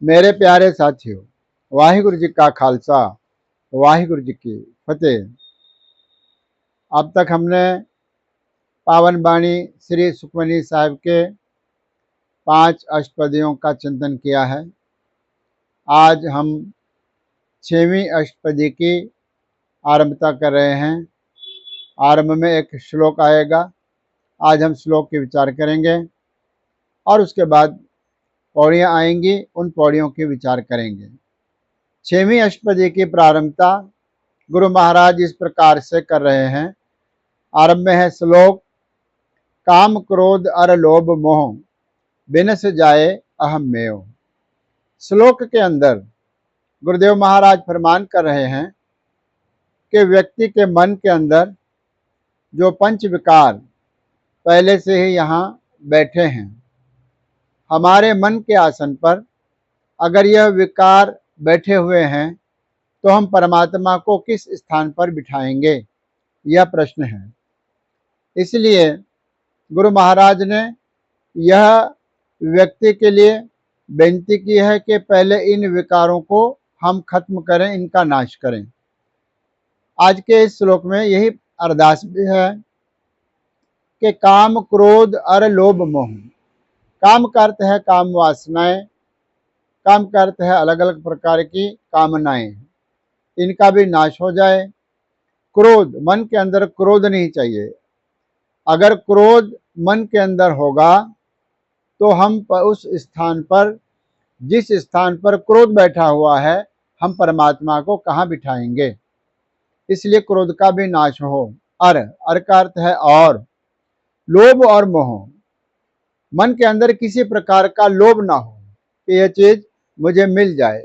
मेरे प्यारे साथियों, वाहिगुरु जी का खालसा, वाहिगुरु जी की फतेह। अब तक हमने पावन बाणी श्री सुखमनी साहिब के 5 अष्टपदियों का चिंतन किया है। आज हम 6वीं अष्टपदी की आरंभता कर रहे हैं। आरंभ में एक श्लोक आएगा। आज हम श्लोक के विचार करेंगे और उसके बाद पौड़ियाँ आएंगी, उन पौड़ियों के विचार करेंगे। 6वीं अष्टपदी की प्रारंभता गुरु महाराज इस प्रकार से कर रहे हैं। आरंभ में है श्लोक, काम क्रोध अर लोभ मोह बिनस जाए अहम मेव। श्लोक के अंदर गुरुदेव महाराज फरमान कर रहे हैं कि व्यक्ति के मन के अंदर जो पंच विकार पहले से ही यहाँ बैठे हैं, हमारे मन के आसन पर अगर यह विकार बैठे हुए हैं तो हम परमात्मा को किस स्थान पर बिठाएंगे, यह प्रश्न है। इसलिए गुरु महाराज ने यह व्यक्ति के लिए बेनती की है कि पहले इन विकारों को हम खत्म करें, इनका नाश करें। आज के इस श्लोक में यही अरदास भी है कि काम क्रोध अर लोभ मोह। काम का अर्थ है काम वासनाएं, काम का अर्थ है अलग अलग प्रकार की कामनाएं, इनका भी नाश हो जाए। क्रोध, मन के अंदर क्रोध नहीं चाहिए। अगर क्रोध मन के अंदर होगा तो हम उस स्थान पर, जिस स्थान पर क्रोध बैठा हुआ है, हम परमात्मा को कहाँ बिठाएंगे। इसलिए क्रोध का भी नाश हो। अर का अर्थ है और। लोभ और मोह, मन के अंदर किसी प्रकार का लोभ ना हो कि यह चीज मुझे मिल जाए।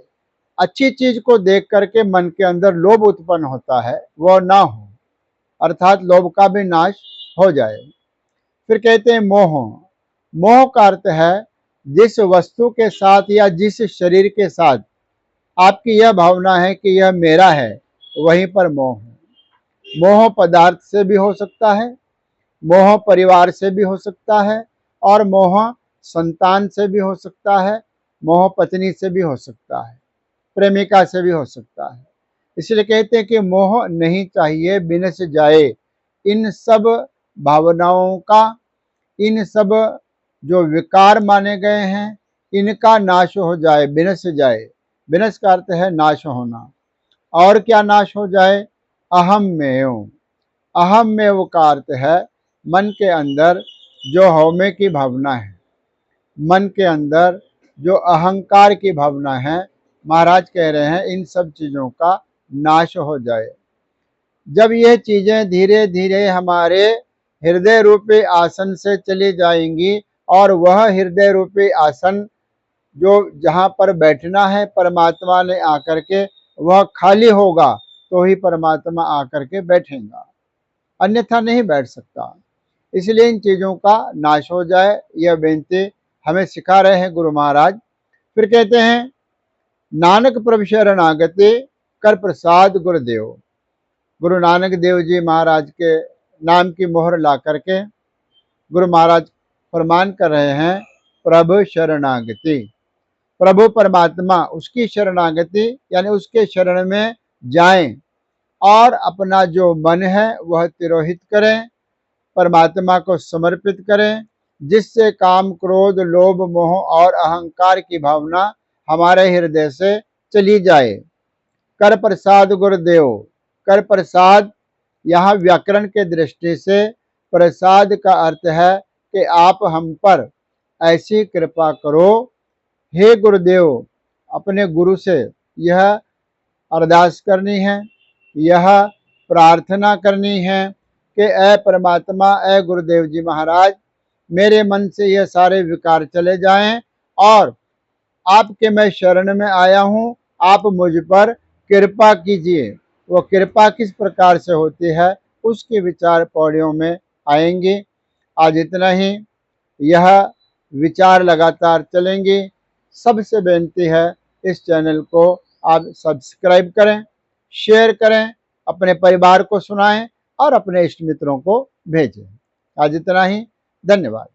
अच्छी चीज को देख करके मन के अंदर लोभ उत्पन्न होता है, वह ना हो, अर्थात लोभ का भी नाश हो जाए। फिर कहते हैं मोह। मोह का अर्थ है जिस वस्तु के साथ या जिस शरीर के साथ आपकी यह भावना है कि यह मेरा है, वहीं पर मोह है। मोह पदार्थ से भी हो सकता है, मोह परिवार से भी हो सकता है, और मोह संतान से भी हो सकता है, मोह पत्नी से भी हो सकता है, प्रेमिका से भी हो सकता है। इसलिए कहते हैं कि मोह नहीं चाहिए, बिनस जाए। इन सब भावनाओं का, इन सब जो विकार माने गए हैं, इनका नाश हो जाए, बिनस जाए। बिनस का अर्थ है नाश होना। और क्या नाश हो जाए? अहम मेव। अहम मेव का अर्थ है मन के अंदर जो हौमे की भावना है, मन के अंदर जो अहंकार की भावना है, महाराज कह रहे हैं इन सब चीज़ों का नाश हो जाए। जब यह चीज़ें धीरे धीरे हमारे हृदय रूपी आसन से चली जाएंगी और वह हृदय रूपी आसन जो जहाँ पर बैठना है परमात्मा ने आकर के, वह खाली होगा तो ही परमात्मा आकर के बैठेगा, अन्यथा नहीं बैठ सकता। इसलिए इन चीज़ों का नाश हो जाए, यह बेनती हमें सिखा रहे हैं गुरु महाराज। फिर कहते हैं नानक प्रभु शरणागति कर प्रसाद गुरुदेव। गुरु नानक देव जी महाराज के नाम की मोहर ला करके गुरु महाराज फरमान कर रहे हैं प्रभु शरणागति। प्रभु परमात्मा, उसकी शरणागति यानी उसके शरण में जाएं और अपना जो मन है वह तिरोहित करें, परमात्मा को समर्पित करें, जिससे काम क्रोध लोभ मोह और अहंकार की भावना हमारे हृदय से चली जाए। कर प्रसाद गुरुदेव। कर प्रसाद यहाँ व्याकरण के दृष्टि से प्रसाद का अर्थ है कि आप हम पर ऐसी कृपा करो। हे गुरुदेव, अपने गुरु से यह अरदास करनी है, यह प्रार्थना करनी है कि ऐ परमात्मा, ऐ गुरुदेव जी महाराज, मेरे मन से यह सारे विकार चले जाएं और आपके मैं शरण में आया हूँ, आप मुझ पर कृपा कीजिए। वो कृपा किस प्रकार से होती है उसके विचार पौड़ियों में आएंगे। आज इतना ही। यह विचार लगातार चलेंगे। सबसे बेनती है इस चैनल को आप सब्सक्राइब करें, शेयर करें, अपने परिवार को सुनाएं और अपने इष्ट मित्रों को भेजें। आज इतना ही। धन्यवाद।